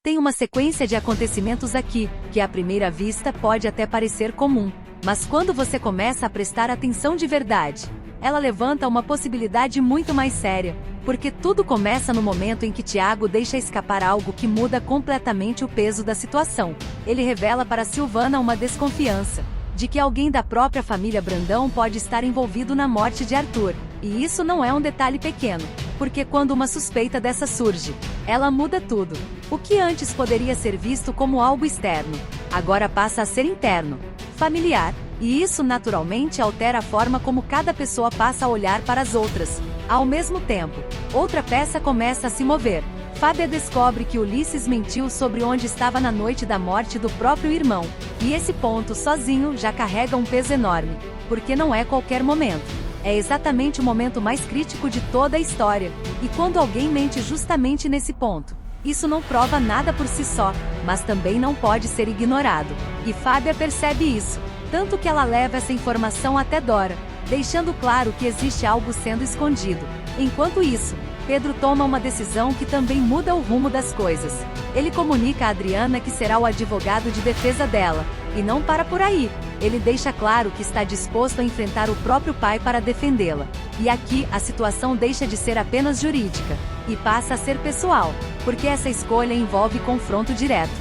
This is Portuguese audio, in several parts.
Tem uma sequência de acontecimentos aqui, que à primeira vista pode até parecer comum, mas quando você começa a prestar atenção de verdade, ela levanta uma possibilidade muito mais séria, porque tudo começa no momento em que Tiago deixa escapar algo que muda completamente o peso da situação. Ele revela para Silvana uma desconfiança de que alguém da própria família Brandão pode estar envolvido na morte de Arthur. E isso não é um detalhe pequeno, porque quando uma suspeita dessa surge, ela muda tudo. O que antes poderia ser visto como algo externo, agora passa a ser interno, familiar, e isso naturalmente altera a forma como cada pessoa passa a olhar para as outras. Ao mesmo tempo, outra peça começa a se mover. Fábia descobre que Ulisses mentiu sobre onde estava na noite da morte do próprio irmão, e esse ponto sozinho já carrega um peso enorme, porque não é qualquer momento. É exatamente o momento mais crítico de toda a história, e quando alguém mente justamente nesse ponto, isso não prova nada por si só, mas também não pode ser ignorado. E Fábia percebe isso, tanto que ela leva essa informação até Dora, deixando claro que existe algo sendo escondido. Enquanto isso, Pedro toma uma decisão que também muda o rumo das coisas. Ele comunica a Adriana que será o advogado de defesa dela, e não para por aí. Ele deixa claro que está disposto a enfrentar o próprio pai para defendê-la. E aqui, a situação deixa de ser apenas jurídica, e passa a ser pessoal, porque essa escolha envolve confronto direto.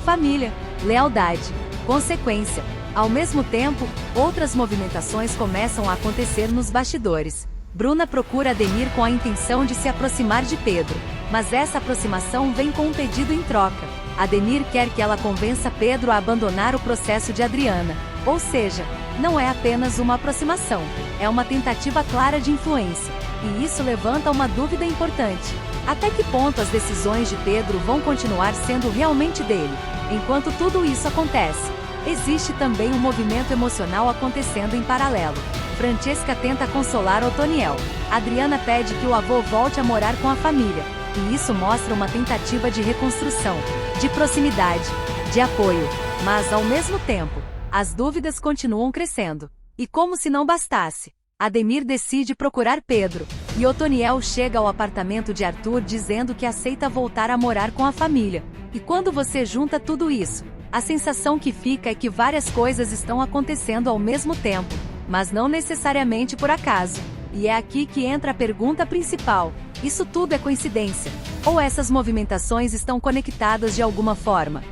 Família, lealdade, consequência. Ao mesmo tempo, outras movimentações começam a acontecer nos bastidores. Bruna procura Ademir com a intenção de se aproximar de Pedro, mas essa aproximação vem com um pedido em troca. Ademir quer que ela convença Pedro a abandonar o processo de Adriana, ou seja, não é apenas uma aproximação, é uma tentativa clara de influência, e isso levanta uma dúvida importante. Até que ponto as decisões de Pedro vão continuar sendo realmente dele? Enquanto tudo isso acontece, existe também um movimento emocional acontecendo em paralelo. Francesca tenta consolar Otoniel. Adriana pede que o avô volte a morar com a família, e isso mostra uma tentativa de reconstrução, de proximidade, de apoio. Mas, ao mesmo tempo, as dúvidas continuam crescendo. E como se não bastasse, Ademir decide procurar Pedro, e Otoniel chega ao apartamento de Arthur dizendo que aceita voltar a morar com a família. E quando você junta tudo isso, a sensação que fica é que várias coisas estão acontecendo ao mesmo tempo, mas não necessariamente por acaso. E é aqui que entra a pergunta principal: isso tudo é coincidência? Ou essas movimentações estão conectadas de alguma forma?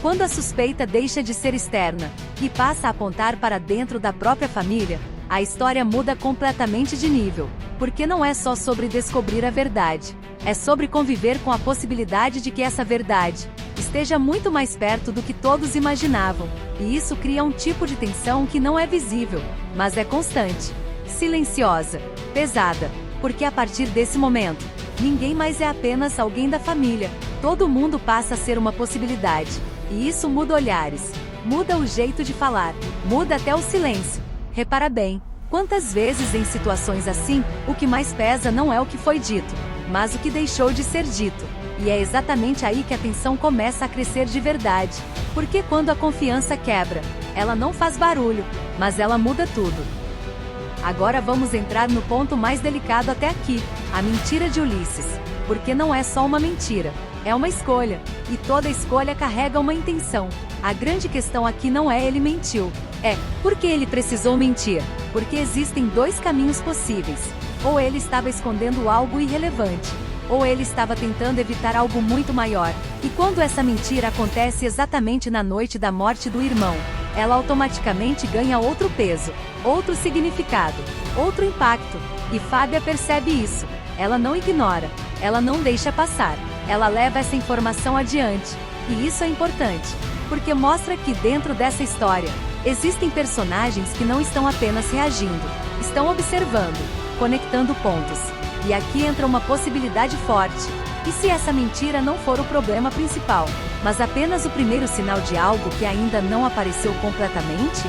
Quando a suspeita deixa de ser externa, e passa a apontar para dentro da própria família, a história muda completamente de nível, porque não é só sobre descobrir a verdade, é sobre conviver com a possibilidade de que essa verdade esteja muito mais perto do que todos imaginavam, e isso cria um tipo de tensão que não é visível, mas é constante, silenciosa, pesada, porque a partir desse momento, ninguém mais é apenas alguém da família, todo mundo passa a ser uma possibilidade, e isso muda olhares, muda o jeito de falar, muda até o silêncio. Repara bem, quantas vezes em situações assim, o que mais pesa não é o que foi dito, mas o que deixou de ser dito. E é exatamente aí que a tensão começa a crescer de verdade, porque quando a confiança quebra, ela não faz barulho, mas ela muda tudo. Agora vamos entrar no ponto mais delicado até aqui, a mentira de Ulisses, porque não é só uma mentira, é uma escolha, e toda escolha carrega uma intenção. A grande questão aqui não é ele mentiu, é por que ele precisou mentir, porque existem dois caminhos possíveis: ou ele estava escondendo algo irrelevante, ou ele estava tentando evitar algo muito maior. E quando essa mentira acontece exatamente na noite da morte do irmão, ela automaticamente ganha outro peso, outro significado, outro impacto. E Fábia percebe isso. Ela não ignora, ela não deixa passar, ela leva essa informação adiante. E isso é importante, porque mostra que dentro dessa história, existem personagens que não estão apenas reagindo, estão observando, conectando pontos. E aqui entra uma possibilidade forte. E se essa mentira não for o problema principal, mas apenas o primeiro sinal de algo que ainda não apareceu completamente?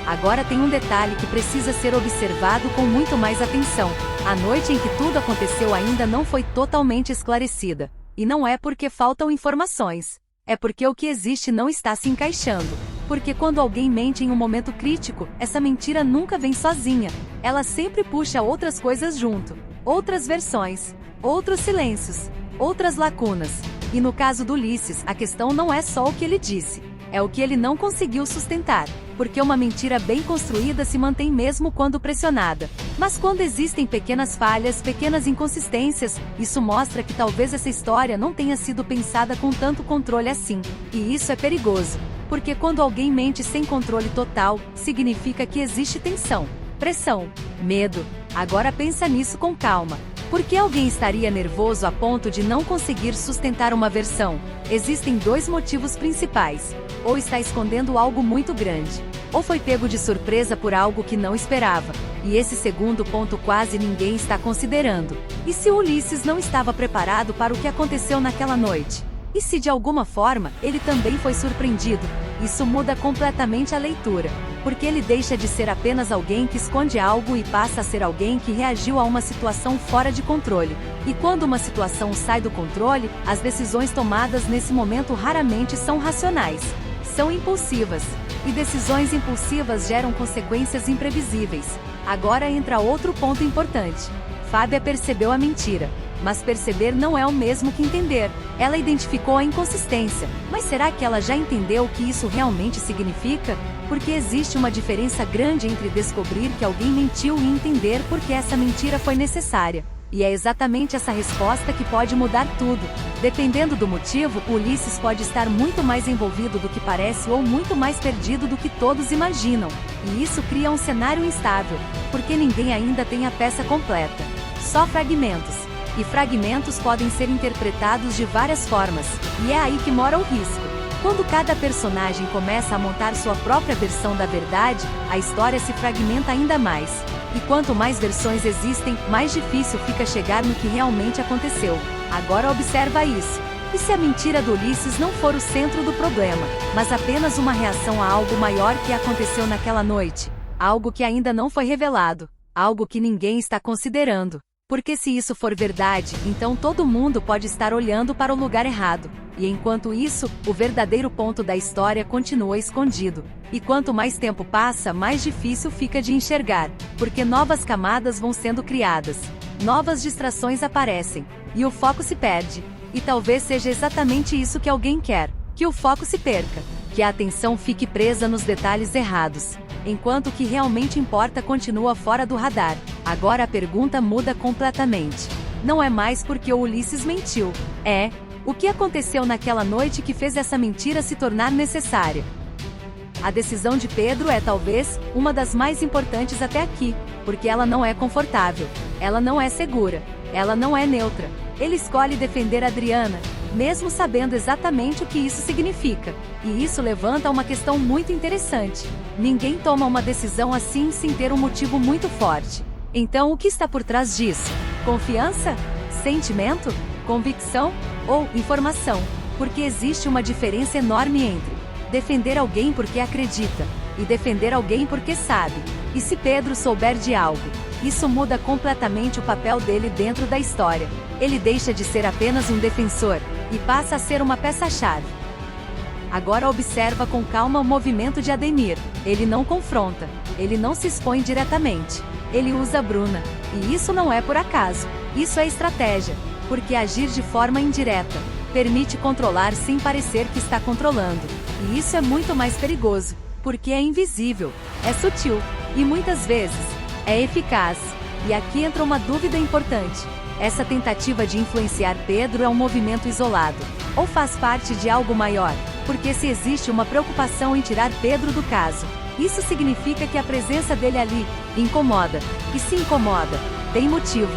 Agora tem um detalhe que precisa ser observado com muito mais atenção. A noite em que tudo aconteceu ainda não foi totalmente esclarecida. E não é porque faltam informações. É porque o que existe não está se encaixando. Porque quando alguém mente em um momento crítico, essa mentira nunca vem sozinha. Ela sempre puxa outras coisas junto. Outras versões, outros silêncios, outras lacunas. E no caso do Ulisses, a questão não é só o que ele disse, é o que ele não conseguiu sustentar, porque uma mentira bem construída se mantém mesmo quando pressionada. Mas quando existem pequenas falhas, pequenas inconsistências, isso mostra que talvez essa história não tenha sido pensada com tanto controle assim. E isso é perigoso, porque quando alguém mente sem controle total, significa que existe tensão, pressão, medo. Agora pensa nisso com calma. Por que alguém estaria nervoso a ponto de não conseguir sustentar uma versão? Existem dois motivos principais. Ou está escondendo algo muito grande, ou foi pego de surpresa por algo que não esperava. E esse segundo ponto quase ninguém está considerando. E se o Ulisses não estava preparado para o que aconteceu naquela noite? E se de alguma forma, ele também foi surpreendido? Isso muda completamente a leitura, porque ele deixa de ser apenas alguém que esconde algo e passa a ser alguém que reagiu a uma situação fora de controle. E quando uma situação sai do controle, as decisões tomadas nesse momento raramente são racionais. São impulsivas. E decisões impulsivas geram consequências imprevisíveis. Agora entra outro ponto importante. Fábia percebeu a mentira. Mas perceber não é o mesmo que entender. Ela identificou a inconsistência. Mas será que ela já entendeu o que isso realmente significa? Porque existe uma diferença grande entre descobrir que alguém mentiu e entender por que essa mentira foi necessária. E é exatamente essa resposta que pode mudar tudo. Dependendo do motivo, Ulisses pode estar muito mais envolvido do que parece ou muito mais perdido do que todos imaginam. E isso cria um cenário instável, porque ninguém ainda tem a peça completa. Só fragmentos. E fragmentos podem ser interpretados de várias formas, e é aí que mora o risco. Quando cada personagem começa a montar sua própria versão da verdade, a história se fragmenta ainda mais. E quanto mais versões existem, mais difícil fica chegar no que realmente aconteceu. Agora observa isso. E se a mentira do Ulisses não for o centro do problema, mas apenas uma reação a algo maior que aconteceu naquela noite? Algo que ainda não foi revelado. Algo que ninguém está considerando. Porque se isso for verdade, então todo mundo pode estar olhando para o lugar errado. E enquanto isso, o verdadeiro ponto da história continua escondido. E quanto mais tempo passa, mais difícil fica de enxergar, porque novas camadas vão sendo criadas, novas distrações aparecem, e o foco se perde. E talvez seja exatamente isso que alguém quer, que o foco se perca, que a atenção fique presa nos detalhes errados, enquanto o que realmente importa continua fora do radar. Agora a pergunta muda completamente. Não é mais porque o Ulisses mentiu, é: o que aconteceu naquela noite que fez essa mentira se tornar necessária? A decisão de Pedro é talvez uma das mais importantes até aqui, porque ela não é confortável, ela não é segura, ela não é neutra. Ele escolhe defender Adriana, mesmo sabendo exatamente o que isso significa. E isso levanta uma questão muito interessante. Ninguém toma uma decisão assim sem ter um motivo muito forte. Então o que está por trás disso? Confiança? Sentimento? Convicção? Ou informação? Porque existe uma diferença enorme entre defender alguém porque acredita e defender alguém porque sabe. E se Pedro souber de algo, isso muda completamente o papel dele dentro da história. Ele deixa de ser apenas um defensor e passa a ser uma peça-chave. Agora observa com calma o movimento de Ademir. Ele não confronta, ele não se expõe diretamente. Ele usa Bruna. E isso não é por acaso. Isso é estratégia. Porque agir de forma indireta permite controlar sem parecer que está controlando. E isso é muito mais perigoso, porque é invisível, é sutil, e muitas vezes, é eficaz. E aqui entra uma dúvida importante. Essa tentativa de influenciar Pedro é um movimento isolado, ou faz parte de algo maior? Porque se existe uma preocupação em tirar Pedro do caso, isso significa que a presença dele ali incomoda. E se incomoda, tem motivo.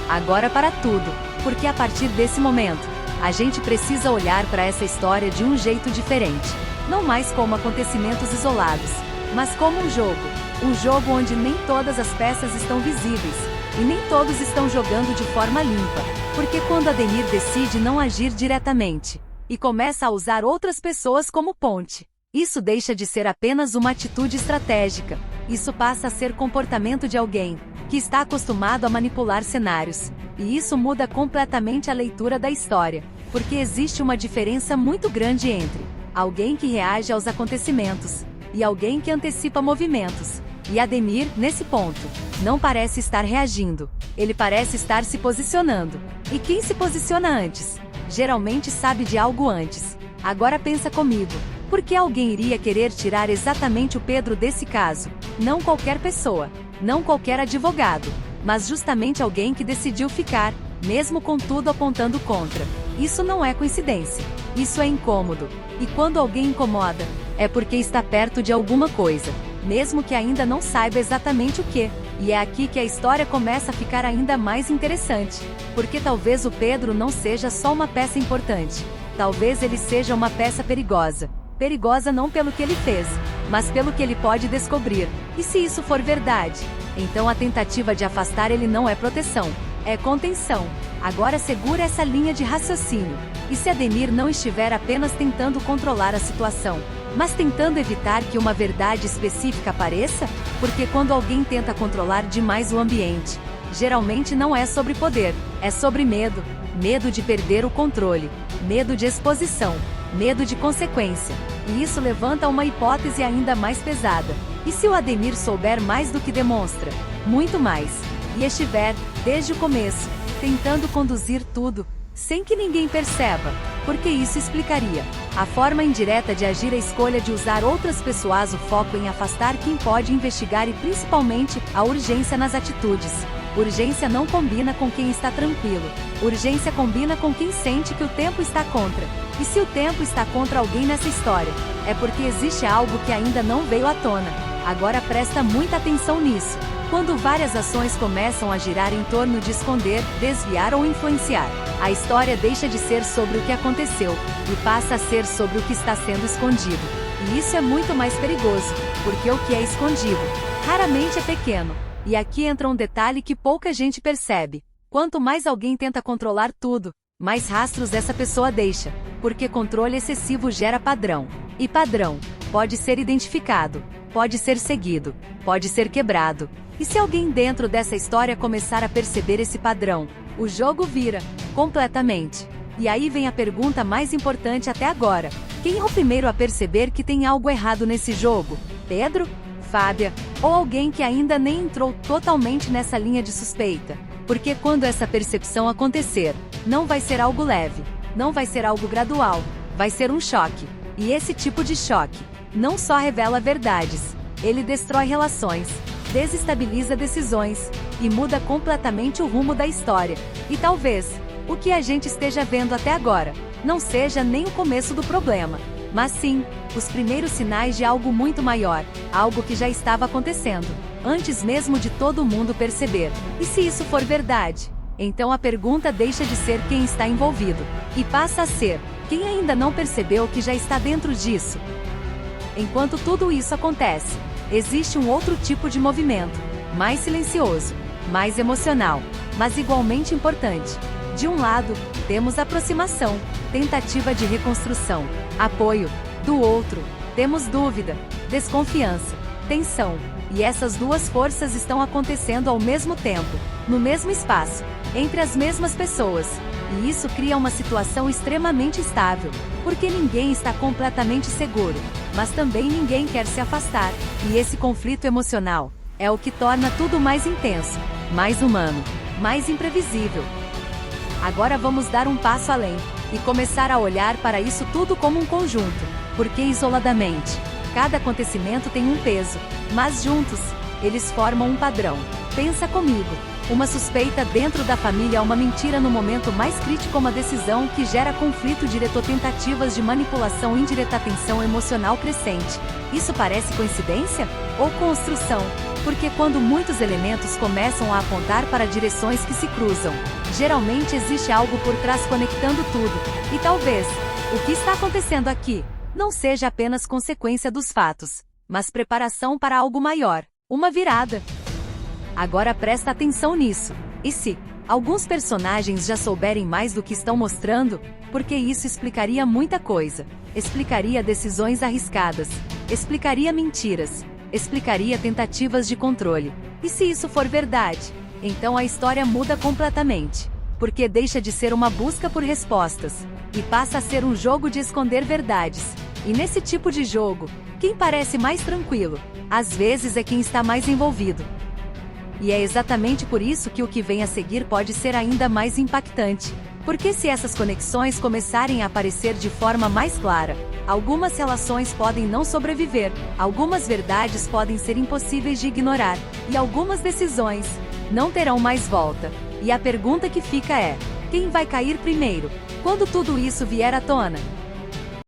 Agora para tudo, porque a partir desse momento, a gente precisa olhar para essa história de um jeito diferente. Não mais como acontecimentos isolados, mas como um jogo onde nem todas as peças estão visíveis, e nem todos estão jogando de forma limpa. Porque quando Ademir decide não agir diretamente, e começa a usar outras pessoas como ponte, isso deixa de ser apenas uma atitude estratégica. Isso passa a ser comportamento de alguém que está acostumado a manipular cenários. E isso muda completamente a leitura da história, porque existe uma diferença muito grande entre alguém que reage aos acontecimentos e alguém que antecipa movimentos. E Ademir, nesse ponto, não parece estar reagindo, ele parece estar se posicionando. E quem se posiciona antes? Geralmente sabe de algo antes. Agora pensa comigo. Por que alguém iria querer tirar exatamente o Pedro desse caso? Não qualquer pessoa, não qualquer advogado, mas justamente alguém que decidiu ficar, mesmo com tudo apontando contra. Isso não é coincidência. Isso é incômodo. E quando alguém incomoda, é porque está perto de alguma coisa, mesmo que ainda não saiba exatamente o que. E é aqui que a história começa a ficar ainda mais interessante. Porque talvez o Pedro não seja só uma peça importante. Talvez ele seja uma peça perigosa. Perigosa não pelo que ele fez, mas pelo que ele pode descobrir. E se isso for verdade, então a tentativa de afastar ele não é proteção, é contenção. Agora segura essa linha de raciocínio. E se Ademir não estiver apenas tentando controlar a situação, mas tentando evitar que uma verdade específica apareça? Porque quando alguém tenta controlar demais o ambiente, geralmente não é sobre poder, é sobre medo. Medo de perder o controle, medo de exposição, medo de consequência. E isso levanta uma hipótese ainda mais pesada. E se o Ademir souber mais do que demonstra? Muito mais. E estiver, desde o começo, tentando conduzir tudo, sem que ninguém perceba? Porque isso explicaria a forma indireta de agir, a escolha de usar outras pessoas, o foco em afastar quem pode investigar e principalmente a urgência nas atitudes. Urgência não combina com quem está tranquilo. Urgência combina com quem sente que o tempo está contra. E se o tempo está contra alguém nessa história, é porque existe algo que ainda não veio à tona. Agora presta muita atenção nisso. Quando várias ações começam a girar em torno de esconder, desviar ou influenciar, a história deixa de ser sobre o que aconteceu e passa a ser sobre o que está sendo escondido. E isso é muito mais perigoso, porque o que é escondido raramente é pequeno. E aqui entra um detalhe que pouca gente percebe. Quanto mais alguém tenta controlar tudo, mais rastros essa pessoa deixa, porque controle excessivo gera padrão. E padrão pode ser identificado, pode ser seguido, pode ser quebrado. E se alguém dentro dessa história começar a perceber esse padrão, o jogo vira completamente. E aí vem a pergunta mais importante até agora: quem é o primeiro a perceber que tem algo errado nesse jogo? Pedro? Fábia? Ou alguém que ainda nem entrou totalmente nessa linha de suspeita? Porque quando essa percepção acontecer, não vai ser algo leve, não vai ser algo gradual, vai ser um choque. E esse tipo de choque não só revela verdades, ele destrói relações, desestabiliza decisões e muda completamente o rumo da história. E talvez o que a gente esteja vendo até agora não seja nem o começo do problema, mas sim os primeiros sinais de algo muito maior, algo que já estava acontecendo, antes mesmo de todo mundo perceber. E se isso for verdade, então a pergunta deixa de ser quem está envolvido, e passa a ser quem ainda não percebeu que já está dentro disso. Enquanto tudo isso acontece, existe um outro tipo de movimento, mais silencioso, mais emocional, mas igualmente importante. De um lado, temos aproximação, tentativa de reconstrução, apoio. Do outro, temos dúvida, desconfiança, tensão. E essas duas forças estão acontecendo ao mesmo tempo, no mesmo espaço, entre as mesmas pessoas. E isso cria uma situação extremamente instável, porque ninguém está completamente seguro, mas também ninguém quer se afastar. E esse conflito emocional é o que torna tudo mais intenso, mais humano, mais imprevisível. Agora vamos dar um passo além e começar a olhar para isso tudo como um conjunto, porque isoladamente, cada acontecimento tem um peso, mas juntos, eles formam um padrão. Pensa comigo, uma suspeita dentro da família, uma mentira no momento mais crítico, uma decisão que gera conflito direto, tentativas de manipulação indireta, tensão emocional crescente. Isso parece coincidência? Ou construção? Porque quando muitos elementos começam a apontar para direções que se cruzam, geralmente existe algo por trás conectando tudo. E talvez o que está acontecendo aqui não seja apenas consequência dos fatos, mas preparação para algo maior, uma virada. Agora presta atenção nisso. E se alguns personagens já souberem mais do que estão mostrando? Porque isso explicaria muita coisa. Explicaria decisões arriscadas, explicaria mentiras, explicaria tentativas de controle. E se isso for verdade, então a história muda completamente. Porque deixa de ser uma busca por respostas e passa a ser um jogo de esconder verdades. E nesse tipo de jogo, quem parece mais tranquilo, às vezes é quem está mais envolvido. E é exatamente por isso que o que vem a seguir pode ser ainda mais impactante. Porque se essas conexões começarem a aparecer de forma mais clara, algumas relações podem não sobreviver, algumas verdades podem ser impossíveis de ignorar, e algumas decisões não terão mais volta. E a pergunta que fica é: quem vai cair primeiro? Quando tudo isso vier à tona?